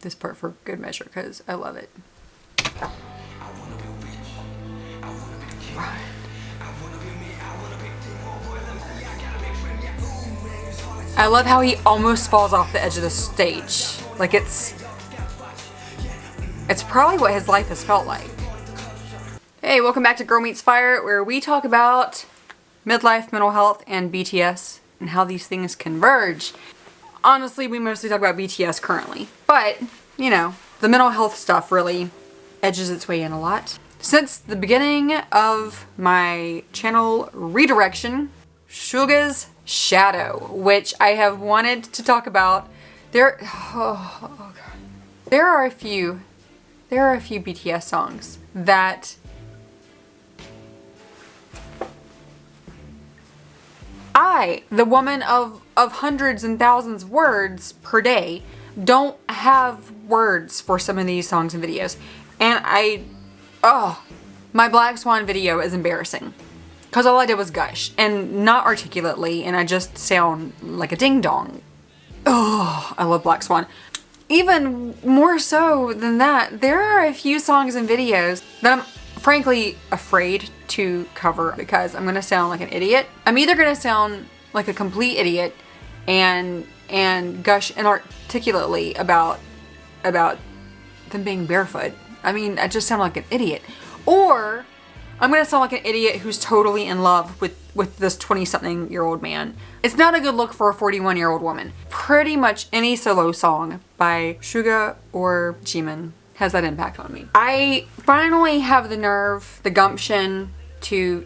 this part for good measure because I love it. I love how he almost falls off the edge of the stage. Like it's probably what his life has felt like. Hey, welcome back to Girl Meets Fire, where we talk about midlife, mental health, and BTS and how these things converge. Honestly, we mostly talk about BTS currently, but you know, the mental health stuff really edges its way in a lot. Since the beginning of my channel redirection, Suga's Shadow, which I have wanted to talk about. There are a few BTS songs that I, the woman of hundreds and thousands of words per day, don't have words for some of these songs and videos. And my Black Swan video is embarrassing. Because all I did was gush, and not articulately, and I just sound like a ding-dong. Oh, I love Black Swan. Even more so than that, there are a few songs and videos that I'm frankly afraid to cover because I'm gonna sound like an idiot. I'm either gonna sound like a complete idiot and gush inarticulately about them being barefoot. I mean, I just sound like an idiot. Or I'm gonna sound like an idiot who's totally in love with this 20-something-year-old man. It's not a good look for a 41-year-old woman. Pretty much any solo song by Suga or Jimin has that impact on me. I finally have the nerve, the gumption to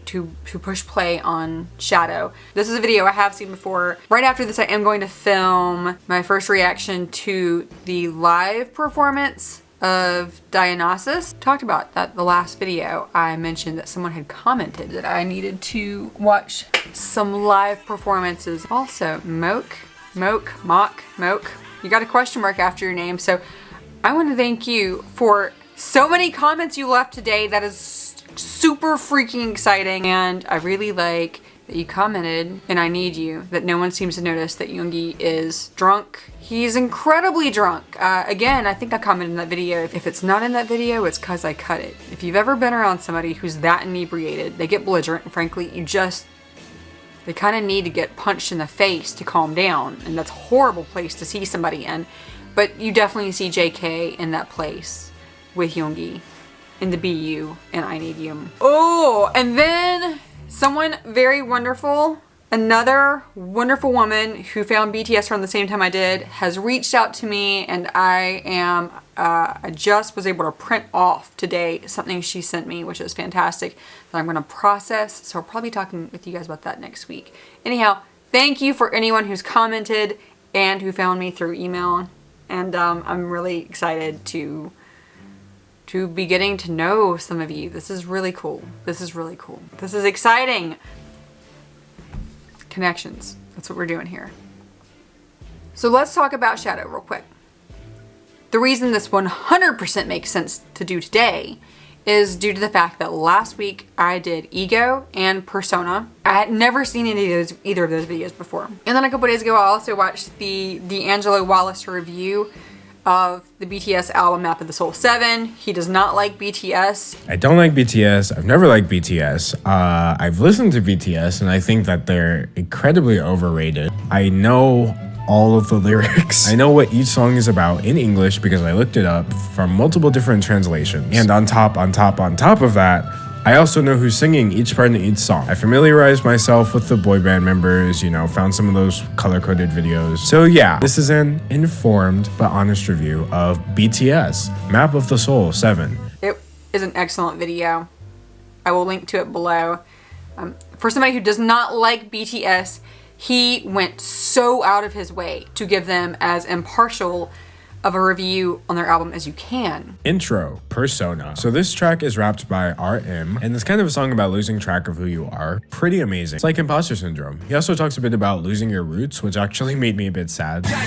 push play on Shadow. This is a video I have seen before. Right after this, I am going to film my first reaction to the live performance of Dionysus. Talked about that the last video. I mentioned that someone had commented that I needed to watch some live performances. Also, Moke, you got a question mark after your name, so I want to thank you for so many comments you left today. That is super freaking exciting, and I really like that you commented, and I need you, that no one seems to notice that Yoongi is drunk. He's incredibly drunk. Again, I think I commented in that video. If it's not in that video, it's because I cut it. If you've ever been around somebody who's that inebriated, they get belligerent, and frankly, they kind of need to get punched in the face to calm down, and that's a horrible place to see somebody in. But you definitely see JK in that place with Yoongi in the BU, and I Need You. Oh, and then someone very wonderful, another wonderful woman who found BTS around the same time I did, has reached out to me, and I just was able to print off today something she sent me, which is fantastic, that I'm gonna process. So I'll probably be talking with you guys about that next week. Anyhow, thank you for anyone who's commented and who found me through email. And I'm really excited to be getting to know some of you. This is really cool. This is really cool. This is exciting. Connections. That's what we're doing here. So let's talk about Shadow real quick. The reason this 100% makes sense to do today is due to the fact that last week I did Ego and Persona. I had never seen either of those videos before. And then a couple days ago, I also watched the D'Angelo Wallace review of the BTS album Map of the Soul 7. He does not like BTS. I don't like BTS. I've never liked BTS. I've listened to BTS and I think that they're incredibly overrated. I know all of the lyrics. I know what each song is about in English because I looked it up from multiple different translations. And on top of that, I also know who's singing each part in each song. I familiarized myself with the boy band members, found some of those color-coded videos. So yeah, this is an informed but honest review of BTS Map of the Soul 7. It is an excellent video. I will link to it below. For somebody who does not like BTS, he went so out of his way to give them as impartial of a review on their album as you can. Intro, Persona. So this track is rapped by RM, and it's kind of a song about losing track of who you are. Pretty amazing. It's like imposter syndrome. He also talks a bit about losing your roots, which actually made me a bit sad. I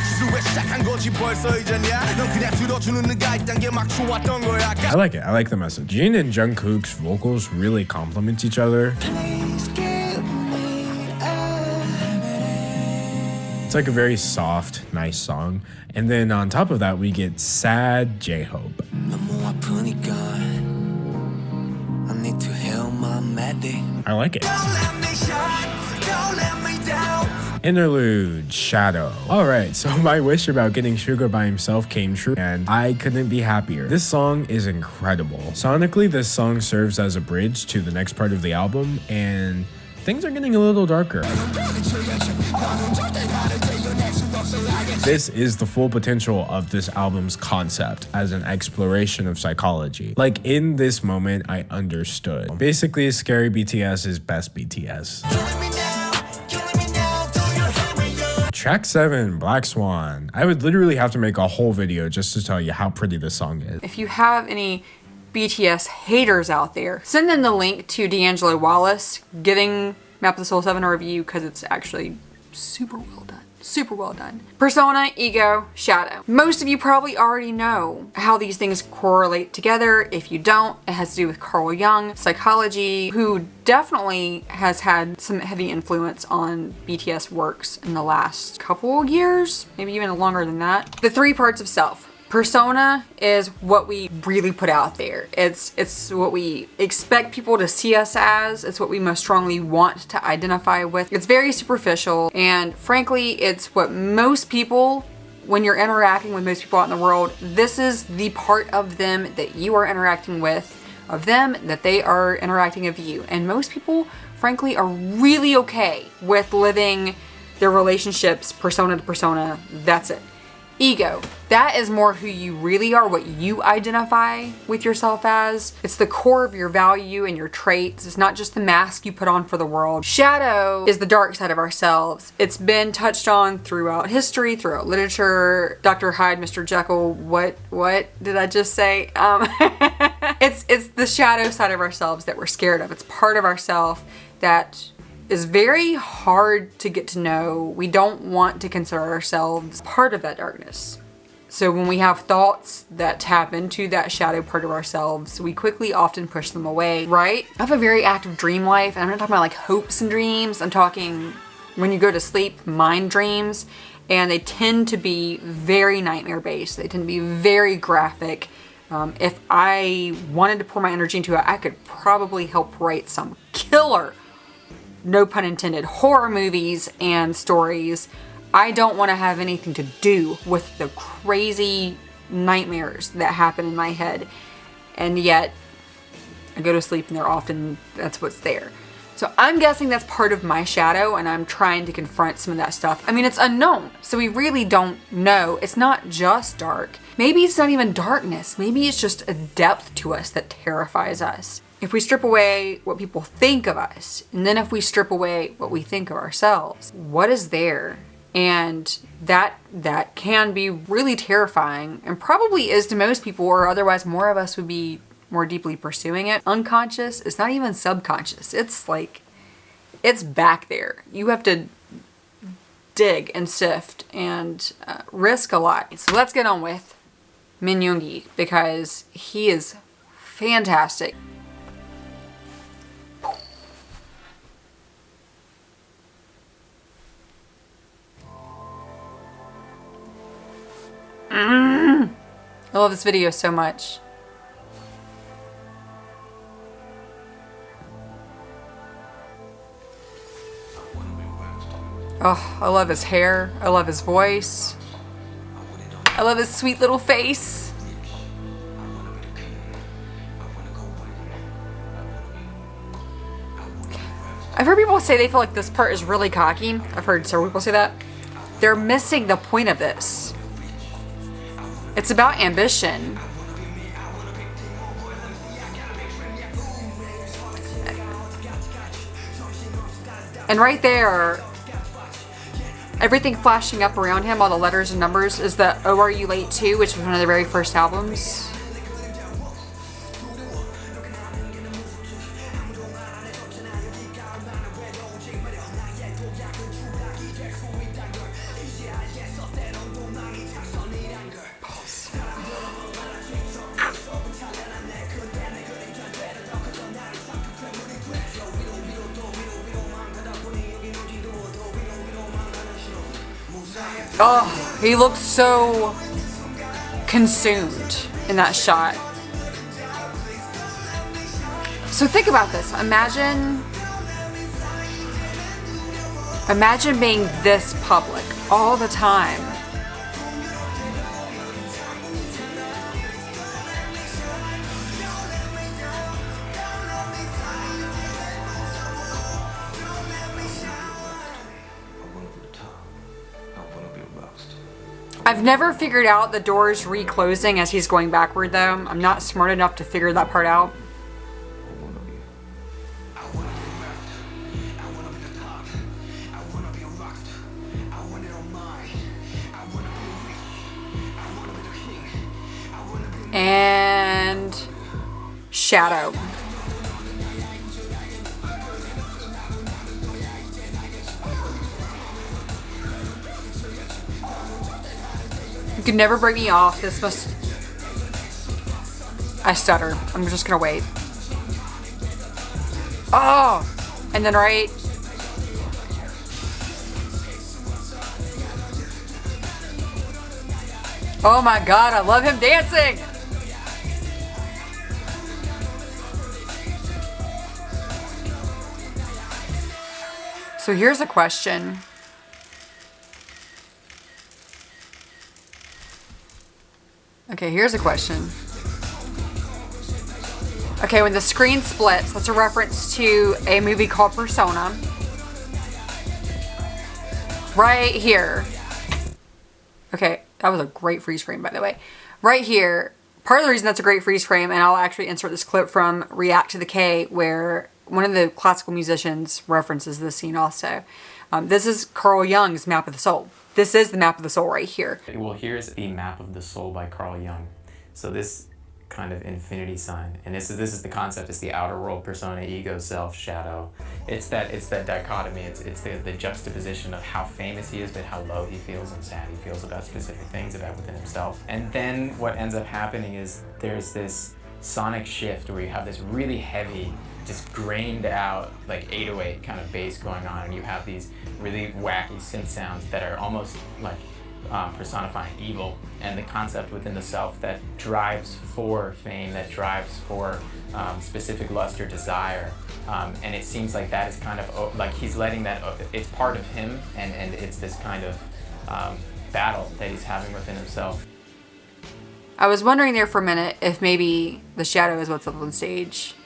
like it. I like the message. Jin and Jungkook's vocals really complement each other. It's like a very soft, nice song. And then on top of that, we get Sad J-Hope. I like it. Interlude, Shadow. Alright, so my wish about getting Suga by himself came true, and I couldn't be happier. This song is incredible. Sonically, this song serves as a bridge to the next part of the album, and things are getting a little darker. This is the full potential of this album's concept as an exploration of psychology. Like, in this moment, I understood. Basically, Scary BTS is best BTS. Track 7, Black Swan. I would literally have to make a whole video just to tell you how pretty this song is. If you have any BTS haters out there, send them the link to D'Angelo Wallace giving Map of the Soul 7 a review, because it's actually super well done. Super well done. Persona, Ego, Shadow. Most of you probably already know how these things correlate together. If you don't, it has to do with Carl Jung, psychology, who definitely has had some heavy influence on BTS works in the last couple of years, maybe even longer than that. The 3 parts of self. Persona is what we really put out there. It's what we expect people to see us as. It's what we most strongly want to identify with. It's very superficial, and frankly, it's what most people, when you're interacting with most people out in the world, this is the part of them that you are interacting with, of them that they are interacting with you. And most people, frankly, are really okay with living their relationships persona to persona. That's it. Ego. That is more who you really are, what you identify with yourself as. It's the core of your value and your traits. It's not just the mask you put on for the world. Shadow is the dark side of ourselves. It's been touched on throughout history, throughout literature. Dr. Hyde, Mr. Jekyll, what did I just say? It's the shadow side of ourselves that we're scared of. It's part of ourselves that is very hard to get to know. We don't want to consider ourselves part of that darkness. So when we have thoughts that tap into that shadow part of ourselves, we quickly often push them away, right? I have a very active dream life, and I'm not talking about like hopes and dreams. I'm talking when you go to sleep, mind dreams, and they tend to be very nightmare based. They tend to be very graphic. If I wanted to pour my energy into it, I could probably help write some killer, no pun intended, horror movies and stories. I don't want to have anything to do with the crazy nightmares that happen in my head. And yet, I go to sleep and that's what's there. So I'm guessing that's part of my shadow, and I'm trying to confront some of that stuff. I mean, it's unknown, so we really don't know. It's not just dark. Maybe it's not even darkness. Maybe it's just a depth to us that terrifies us. If we strip away what people think of us, and then if we strip away what we think of ourselves, what is there? And that can be really terrifying, and probably is to most people, or otherwise more of us would be more deeply pursuing it. Unconscious, it's not even subconscious. It's like, it's back there. You have to dig and sift and risk a lot. So let's get on with Min Yoongi, because he is fantastic. I love this video so much. Oh, I love his hair. I love his voice. I love his sweet little face. I've heard people say they feel like this part is really cocky. I've heard several people say that. They're missing the point of this. It's about ambition. And right there, everything flashing up around him, all the letters and numbers, is the Oh Are You Late Too, which was one of the very first albums. Oh, he looks so consumed in that shot. So think about this. Imagine being this public all the time. I've never figured out the doors reclosing as he's going backward though. I'm not smart enough to figure that part out. And Shadow. You could never break me off. This must... I stutter. I'm just gonna wait. Oh! And then right... Oh my god, I love him dancing! So here's a question. Okay, here's a question. Okay, when the screen splits, that's a reference to a movie called Persona. Right here. Okay, that was a great freeze frame, by the way. Right here, part of the reason that's a great freeze frame, and I'll actually insert this clip from React to the K, where one of the classical musicians references this scene also. This is Carl Jung's Map of the Soul. This is the Map of the Soul right here. Well, here's the Map of the Soul by Carl Jung. So this kind of infinity sign, and this is the concept. It's the outer world, persona, ego, self, shadow. It's that dichotomy. It's the juxtaposition of how famous he is, but how low he feels and sad he feels about specific things about within himself. And then what ends up happening is there's this sonic shift where you have this really heavy, just grained out, like 808 kind of bass going on, and you have these really wacky synth sounds that are almost like personifying evil and the concept within the self that drives for fame, that drives for specific lust or desire. And it seems like that is kind of like he's letting that, it's part of him, and it's this kind of battle that he's having within himself. I was wondering there for a minute if maybe the shadow is what's up on stage.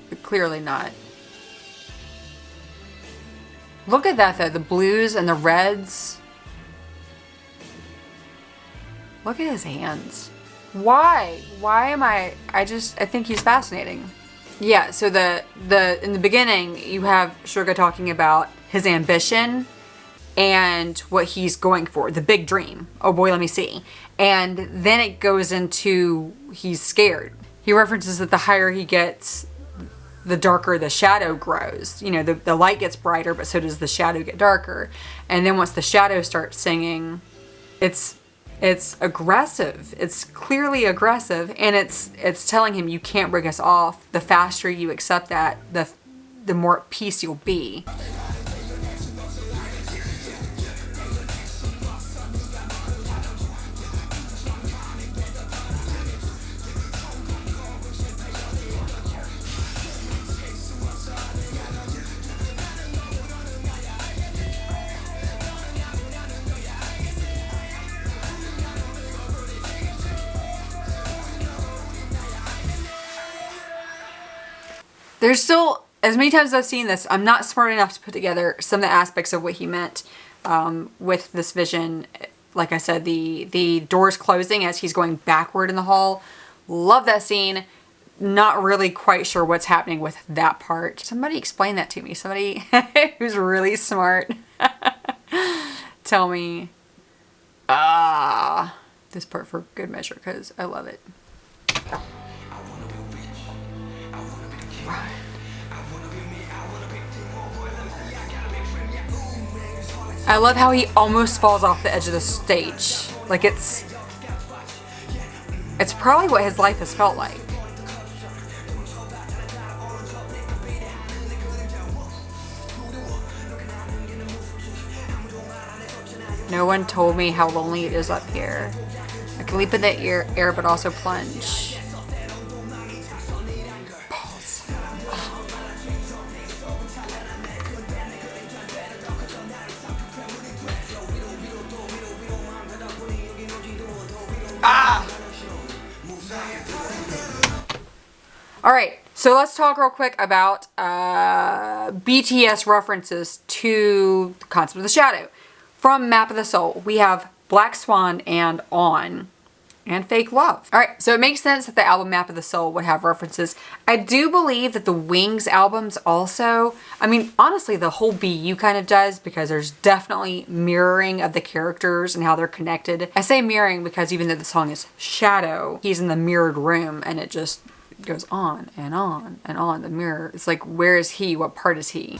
But clearly not. Look at that though, the blues and the reds. Look at his hands. Why? Why am I think he's fascinating. Yeah, so in the beginning you have Suga talking about his ambition and what he's going for, the big dream. Oh boy, let me see. And then it goes into he's scared. He references that the higher he gets, the darker the shadow grows. You know, the light gets brighter, but so does the shadow get darker. And then once the shadow starts singing, it's aggressive. It's clearly aggressive, and it's telling him you can't break us off. The faster you accept that, the more at peace you'll be. There's still, as many times as I've seen this, I'm not smart enough to put together some of the aspects of what he meant with this vision. Like I said, the doors closing as he's going backward in the hall. Love that scene. Not really quite sure what's happening with that part. Somebody explain that to me. Somebody who's really smart. Tell me. This part for good measure, because I love it. I love how he almost falls off the edge of the stage. Like it's probably what his life has felt like. No one told me how lonely it is up here. I can leap in the air but also plunge. Pause. Ah! Alright, so let's talk real quick about BTS references to the concept of the shadow. From Map of the Soul, we have Black Swan and On, and Fake Love. Alright, so it makes sense that the album Map of the Soul would have references. I do believe that the Wings albums also, I mean, honestly, the whole BU kind of does, because there's definitely mirroring of the characters and how they're connected. I say mirroring because even though the song is Shadow, he's in the mirrored room and it just goes on and on and on. The mirror, it's like, where is he? What part is he?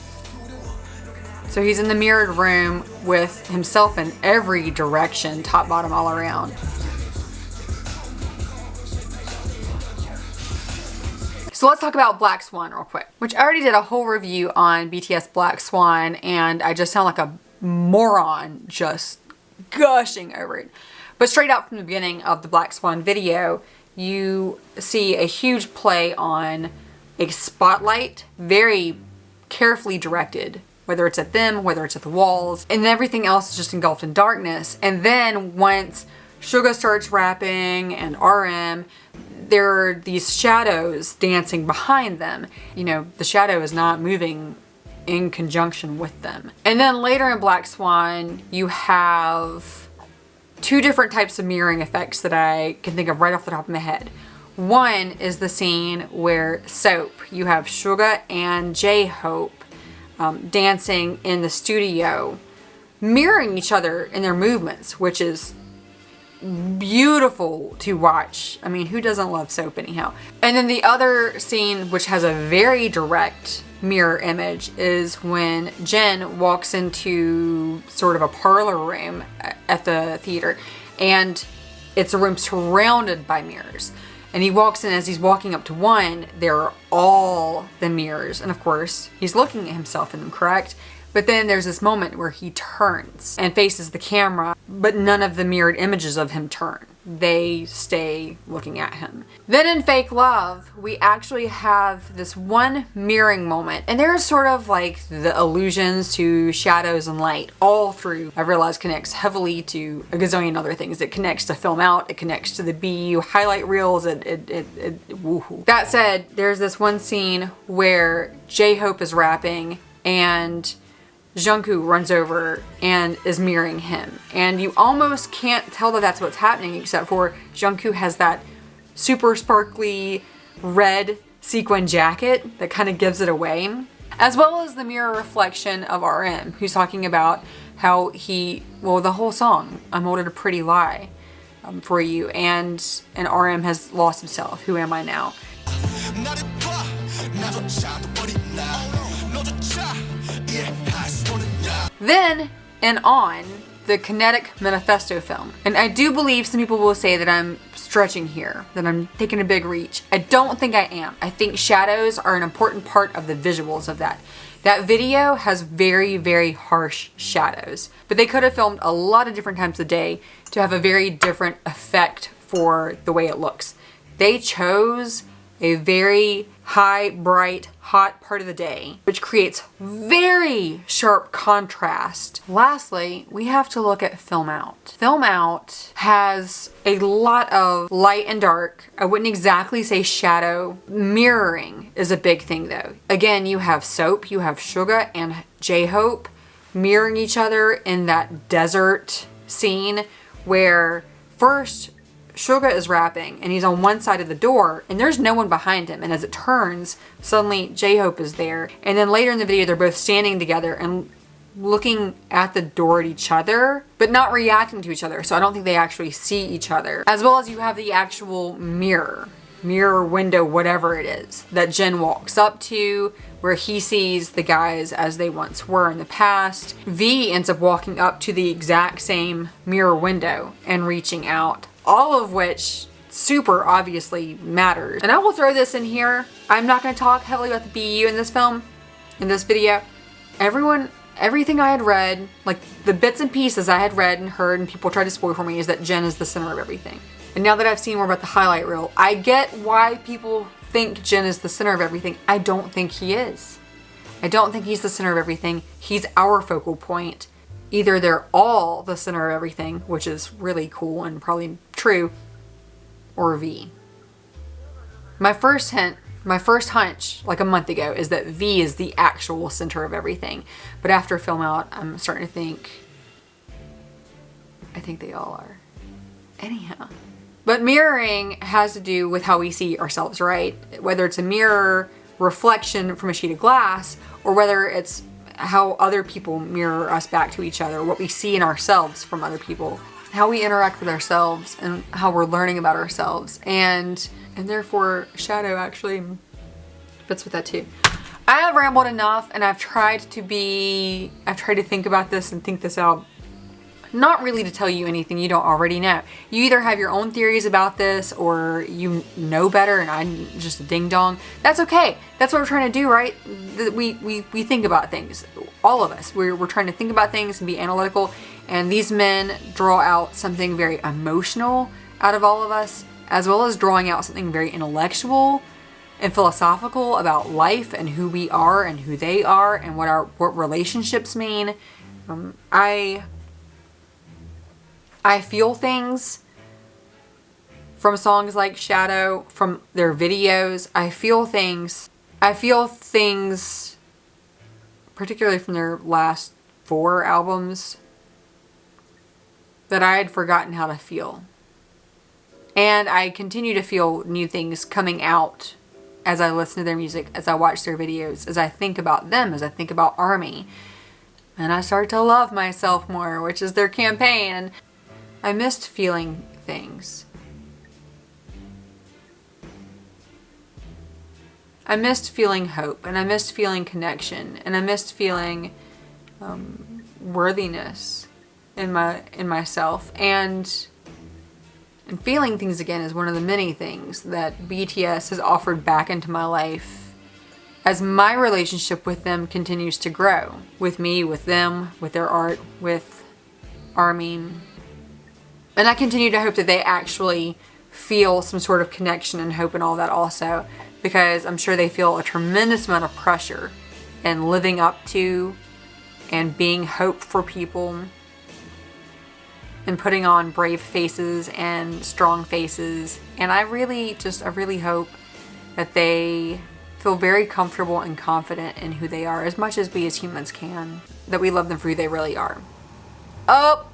So he's in the mirrored room with himself in every direction, top, bottom, all around. So let's talk about Black Swan real quick, which I already did a whole review on BTS Black Swan, and I just sound like a moron just gushing over it. But straight out from the beginning of the Black Swan video, you see a huge play on a spotlight, very carefully directed, whether it's at them, whether it's at the walls, and everything else is just engulfed in darkness. And then once Suga starts rapping and RM, there are these shadows dancing behind them. You know, the shadow is not moving in conjunction with them. And then later in Black Swan, you have two different types of mirroring effects that I can think of right off the top of my head. One is the scene where Soap, you have Suga and J-Hope dancing in the studio, mirroring each other in their movements, which is beautiful to watch. I mean, who doesn't love Soap anyhow? And then the other scene, which has a very direct mirror image, is when Jin walks into sort of a parlor room at the theater, and it's a room surrounded by mirrors. And he walks in, as he's walking up to one, there are all the mirrors. And of course, he's looking at himself in them, correct? But then there's this moment where he turns and faces the camera, but none of the mirrored images of him turn. They stay looking at him. Then in Fake Love, we actually have this one mirroring moment, and there's sort of like the allusions to shadows and light all through. I realize connects heavily to a gazillion other things. It connects to Film Out, it connects to the BU highlight reels, woohoo. That said, there's this one scene where J-Hope is rapping and Jungkook runs over and is mirroring him. And you almost can't tell that that's what's happening, except for Jungkook has that super sparkly red sequin jacket that kind of gives it away. As well as the mirror reflection of RM, who's talking about how the whole song, I'm older to pretty lie for you, and RM has lost himself. Who am I now? Then, and On, the Kinetic Manifesto film. And I do believe some people will say that I'm stretching here, that I'm taking a big reach. I don't think I am. I think shadows are an important part of the visuals of that. That video has very, very harsh shadows, but they could have filmed a lot of different times a day to have a very different effect for the way it looks. They chose a very high, bright, hot part of the day, which creates very sharp contrast. Lastly, we have to look at Film Out. Film Out has a lot of light and dark. I wouldn't exactly say shadow. Mirroring is a big thing though. Again, you have Soap, you have Suga and J-Hope mirroring each other in that desert scene where first Suga is rapping and he's on one side of the door and there's no one behind him, and as it turns, suddenly J-Hope is there, and then later in the video they're both standing together and looking at the door at each other but not reacting to each other, so I don't think they actually see each other. As well as you have the actual mirror window, whatever it is, that Jin walks up to, where he sees the guys as they once were in the past. V ends up walking up to the exact same mirror window and reaching out. All of which super obviously matters. And I will throw this in here. I'm not going to talk heavily about the BU in this film, in this video. Everyone everything I had read, like the bits and pieces I had read and heard and people tried to spoil for me, is that Jin is the center of everything. And now that I've seen more about the highlight reel, I get why people think Jin is the center of everything. I don't think he is. I don't think he's the center of everything. He's our focal point. Either they're all the center of everything, which is really cool and probably true, or V. My first hunch, like a month ago, is that V is the actual center of everything. But after Film Out, I'm starting to think, I think they all are. Anyhow. But mirroring has to do with how we see ourselves, right? Whether it's a mirror reflection from a sheet of glass, or whether it's how other people mirror us back to each other, what we see in ourselves from other people, how we interact with ourselves, and how we're learning about ourselves. And therefore, Shadow actually fits with that too. I have rambled enough, and I've tried to think about this and think this out. Not really to tell you anything you don't already know. You either have your own theories about this, or you know better and I'm just a ding dong. That's okay. That's what we're trying to do, right? We think about things. All of us. We're trying to think about things and be analytical. And these men draw out something very emotional out of all of us, as well as drawing out something very intellectual and philosophical about life and who we are and who they are and what relationships mean. I feel things from songs like Shadow, from their videos. I feel things, particularly from their last 4 albums, that I had forgotten how to feel. And I continue to feel new things coming out as I listen to their music, as I watch their videos, as I think about them, as I think about ARMY. And I start to love myself more, which is their campaign. And I missed feeling things. I missed feeling hope, and I missed feeling connection, and I missed feeling worthiness in myself. And feeling things again is one of the many things that BTS has offered back into my life as my relationship with them continues to grow. With me, with them, with their art, with ARMY. And I continue to hope that they actually feel some sort of connection and hope and all that also, because I'm sure they feel a tremendous amount of pressure in living up to and being hope for people and putting on brave faces and strong faces. And I really hope that they feel very comfortable and confident in who they are, as much as we as humans can, that we love them for who they really are. Oh!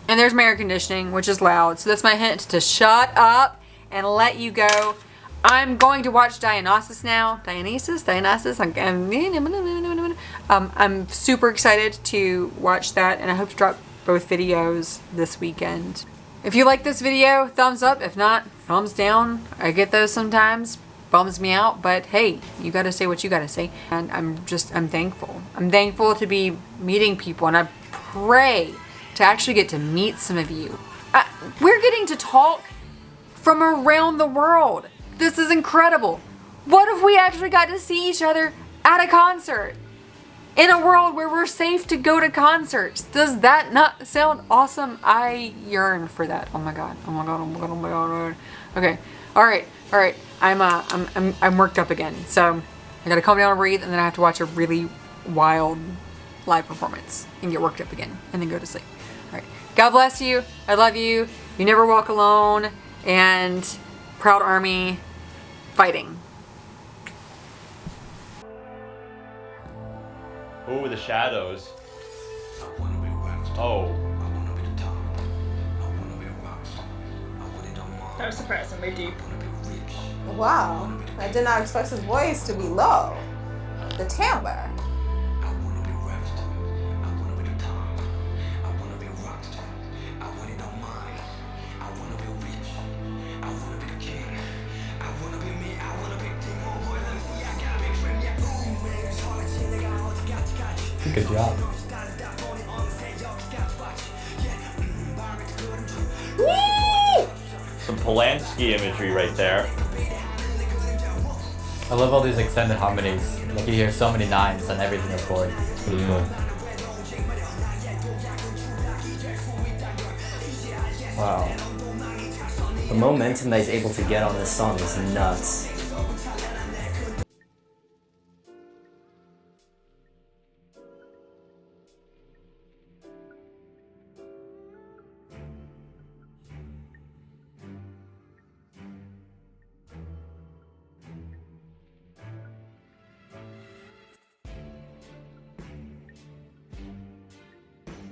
And there's my air conditioning, which is loud. So that's my hint to shut up and let you go. I'm going to watch Dionysus now. Dionysus? I'm super excited to watch that, and I hope to drop both videos this weekend. If you like this video, thumbs up. If not, thumbs down. I get those sometimes. Bums me out, but hey, you gotta say what you gotta say. And I'm thankful. I'm thankful to be meeting people, and I pray to actually get to meet some of you. We're getting to talk from around the world. This is incredible. What if we actually got to see each other at a concert? In a world where we're safe to go to concerts. Does that not sound awesome? I yearn for that. Oh my god. Oh my god. Oh my god. Oh my god. Okay. All right. I'm worked up again. So I gotta calm down and breathe, and then I have to watch a really wild live performance and get worked up again, and then go to sleep. All right. God bless you. I love you. You never walk alone. And proud ARMY fighting. Ooh, the shadows. Oh. That was surprisingly deep. Wow, I did not expect his voice to be low. The timbre. Good job. Woo! Some Polanski imagery right there. I love all these extended harmonies. Like you hear so many nines on every single chord. Pretty cool. Wow. The momentum that he's able to get on this song is nuts.